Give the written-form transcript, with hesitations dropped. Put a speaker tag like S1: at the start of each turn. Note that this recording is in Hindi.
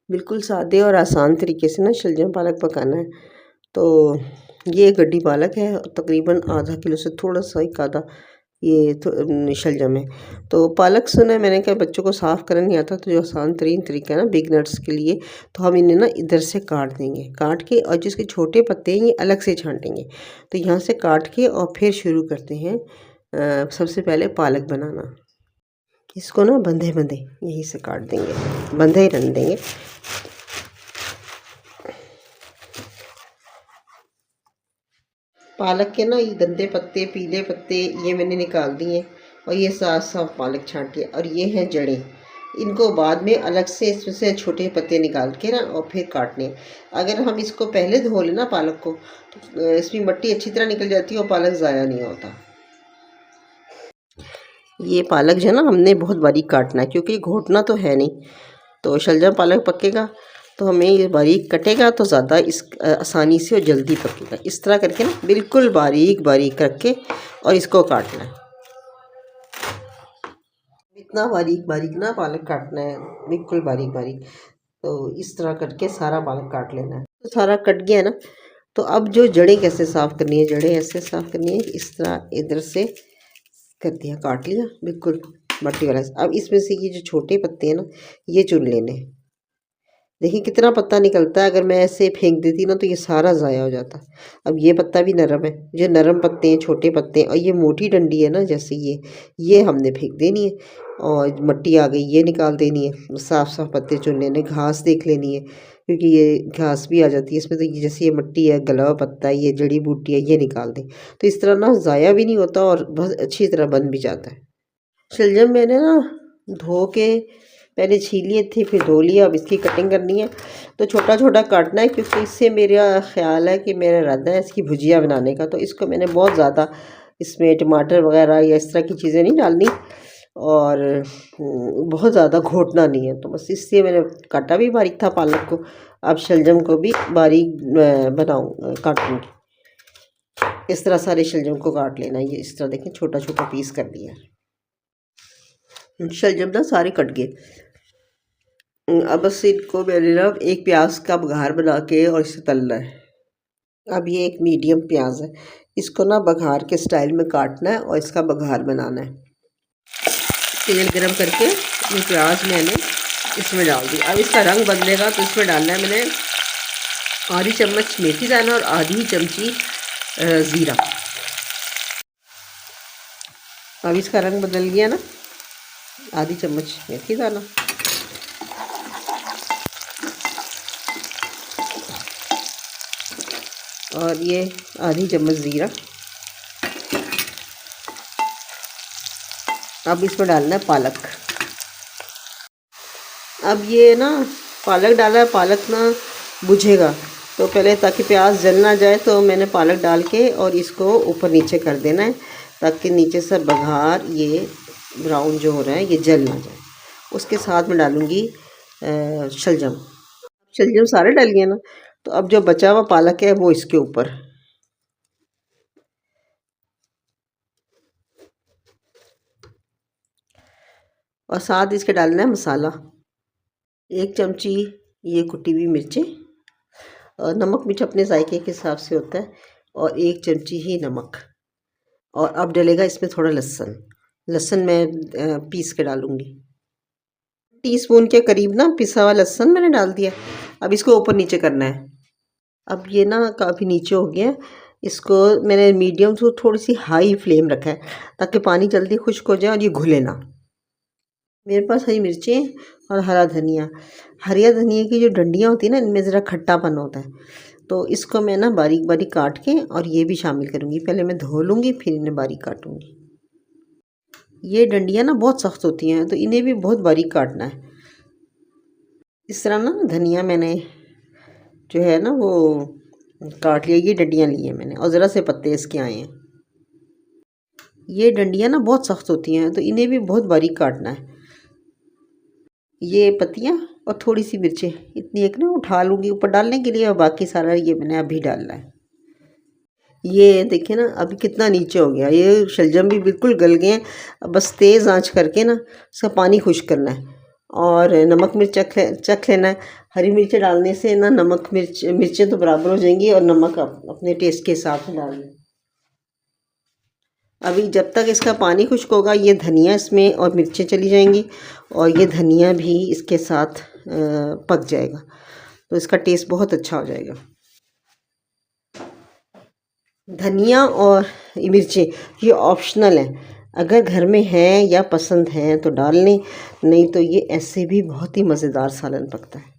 S1: बिल्कुल सादे और आसान तरीके से ना शलजम पालक पकाना है। तो ये एक गड्डी पालक है, तकरीबन आधा किलो से थोड़ा सा एक आधा ये शलजम है। तो पालक सुना है मैंने, कहा बच्चों को साफ़ करना नहीं आता, तो जो आसान तरीन तरीका है ना बिगनर्स के लिए, तो हम इन्हें ना इधर से काट देंगे, काट के और जिसके छोटे पत्ते हैं ये अलग से छांटेंगे। तो यहाँ से काट के और फिर शुरू करते हैं सबसे पहले पालक बनाना। इसको ना बंधे बंधे यहीं से काट देंगे, बंधे ही रहने देंगे। पालक के ना ये गंदे पत्ते, पीले पत्ते ये मैंने निकाल दिए और ये साफ साफ पालक छांट लिया। और ये हैं जड़ें, इनको बाद में अलग से इसमें से छोटे पत्ते निकाल के ना और फिर काटने। अगर हम इसको पहले धो लेना पालक को, तो इसमें मिट्टी अच्छी तरह निकल जाती है और पालक ज़ाया नहीं होता। ये पालक जो है ना हमने बहुत बारीक काटना है, क्योंकि घोटना तो है नहीं। तो शलजम पालक पकेगा तो हमें ये बारीक कटेगा तो ज़्यादा इस आसानी से और जल्दी पकेगा। इस तरह करके ना बिल्कुल बारीक बारीक रख के और इसको काटना है। इतना बारीक बारीक ना पालक काटना है, बिल्कुल बारीक बारीक। तो इस तरह करके सारा पालक काट लेना है। तो सारा कट गया ना, तो अब जो जड़ें कैसे साफ़ करनी है, जड़ें ऐसे साफ़ करनी है, इस तरह इधर से कर दिया, काट लिया बिल्कुल मट्टी वाला। अब इसमें से ये जो छोटे पत्ते हैं ना ये चुन लेने। देखिए कितना पत्ता निकलता है, अगर मैं ऐसे फेंक देती ना तो ये सारा ज़ाया हो जाता। अब ये पत्ता भी नरम है, जो नरम पत्ते हैं, छोटे पत्ते हैं, और ये मोटी डंडी है ना जैसे ये हमने फेंक देनी है। और मिट्टी आ गई ये निकाल देनी है, साफ़ साफ़ पत्ते चुन लेने। घास देख लेनी है, क्योंकि ये घास भी आ जाती है इसमें। तो ये जैसे ये मिट्टी है, गला हुआ पत्ता है, ये जड़ी बूटी है, ये निकाल दें। तो इस तरह ना ज़ाया भी नहीं होता और बहुत अच्छी तरह बन भी जाता है। शलजम मैंने ना धो के पहले छील लिए थे, फिर धो लिया। अब इसकी कटिंग करनी है, तो छोटा छोटा काटना है, क्योंकि इससे मेरा ख्याल है कि मेरा इरादा है इसकी भुजिया बनाने का। तो इसको मैंने बहुत ज़्यादा इसमें टमाटर वगैरह या इस तरह की चीज़ें नहीं डालनी, और बहुत ज़्यादा घोटना नहीं है। तो बस इससे मैंने काटा भी बारीक था पालक को। अब शलजम को भी बारीक काटूँगी। इस तरह सारे शलजम को काट लेना है। ये इस तरह देखें छोटा छोटा पीस कर दिया। शलजम ना सारे कट गए। अब बस इनको मैंने ना एक प्याज का बघार बना के और इसे तलना है। अब ये एक मीडियम प्याज है, इसको ना बघार के स्टाइल में काटना है और इसका बघार बनाना है। तेल गरम करके ये प्याज मैंने इसमें डाल दी। अब इसका रंग बदलेगा तो इसमें डालना है मैंने आधी चम्मच मेथी दाना और आधी चमची ज़ीरा। अब इसका रंग बदल गया ना, आधी चम्मच मेथी दाना और ये आधी चम्मच ज़ीरा। अब इसमें डालना है पालक। अब ये ना पालक डाला है, पालक ना बुझेगा, तो पहले ताकि प्याज जल ना जाए तो मैंने पालक डाल के और इसको ऊपर नीचे कर देना है, ताकि नीचे से बघार ये ब्राउन जो हो रहा है ये जल ना जाए। उसके साथ में डालूँगी शलजम। शलजम सारे डल गए ना, तो अब जो बचा हुआ पालक है वो इसके ऊपर। और साथ इसके डालना है मसाला। 1 चमची ये कुटी हुई मिर्चें, और नमक मिर्च अपने जायके के हिसाब से होता है, और 1 चमची ही नमक। और अब डलेगा इसमें थोड़ा लहसुन। लहसुन मैं पीस के डालूँगी। टीस्पून के करीब ना पिसा हुआ लहसुन मैंने डाल दिया। अब इसको ऊपर नीचे करना है। अब ये ना काफ़ी नीचे हो गया, इसको मैंने मीडियम से थोड़ी सी हाई फ्लेम रखा है, ताकि पानी जल्दी खुश्क हो जाए और ये घुले ना। मेरे पास हरी मिर्चें और हरा धनिया। हरिया धनिया की जो डंडियाँ होती हैं ना, इनमें ज़रा खट्टापन होता है, तो इसको मैं ना बारीक बारीक काट के और ये भी शामिल करूँगी। पहले मैं धो लूँगी, फिर इन्हें बारीक काटूँगी। ये डंडियाँ ना बहुत सख्त होती हैं, तो इन्हें भी बहुत बारीक काटना है। इस तरह ना धनिया मैंने जो है ना वो काट लिया। ये डंडियाँ ली हैं मैंने और ज़रा से पत्ते इसके आए हैं। ये डंडियाँ ना बहुत सख्त होती हैं, तो इन्हें भी बहुत बारीक काटना है। ये पत्तियाँ और थोड़ी सी मिर्चें, इतनी एक ना उठा लूँगी ऊपर डालने के लिए, और बाकी सारा ये मैंने अभी डालना है। ये देखिए ना अभी कितना नीचे हो गया, ये शलजम भी बिल्कुल गल गए हैं। अब बस तेज़ आंच करके ना इसका पानी खुश्क करना है, और नमक मिर्च चख लेना है। हरी मिर्चें डालने से ना नमक मिर्चें तो बराबर हो जाएंगी और नमक अपने टेस्ट के हिसाब से डाल लें। अभी जब तक इसका पानी खुश्क होगा ये धनिया इसमें और मिर्चें चली जाएंगी और ये धनिया भी इसके साथ पक जाएगा, तो इसका टेस्ट बहुत अच्छा हो जाएगा। धनिया और मिर्चें ये ऑप्शनल है, अगर घर में है या पसंद है तो डाल लें, नहीं तो ये ऐसे भी बहुत ही मज़ेदार सालन पकता है।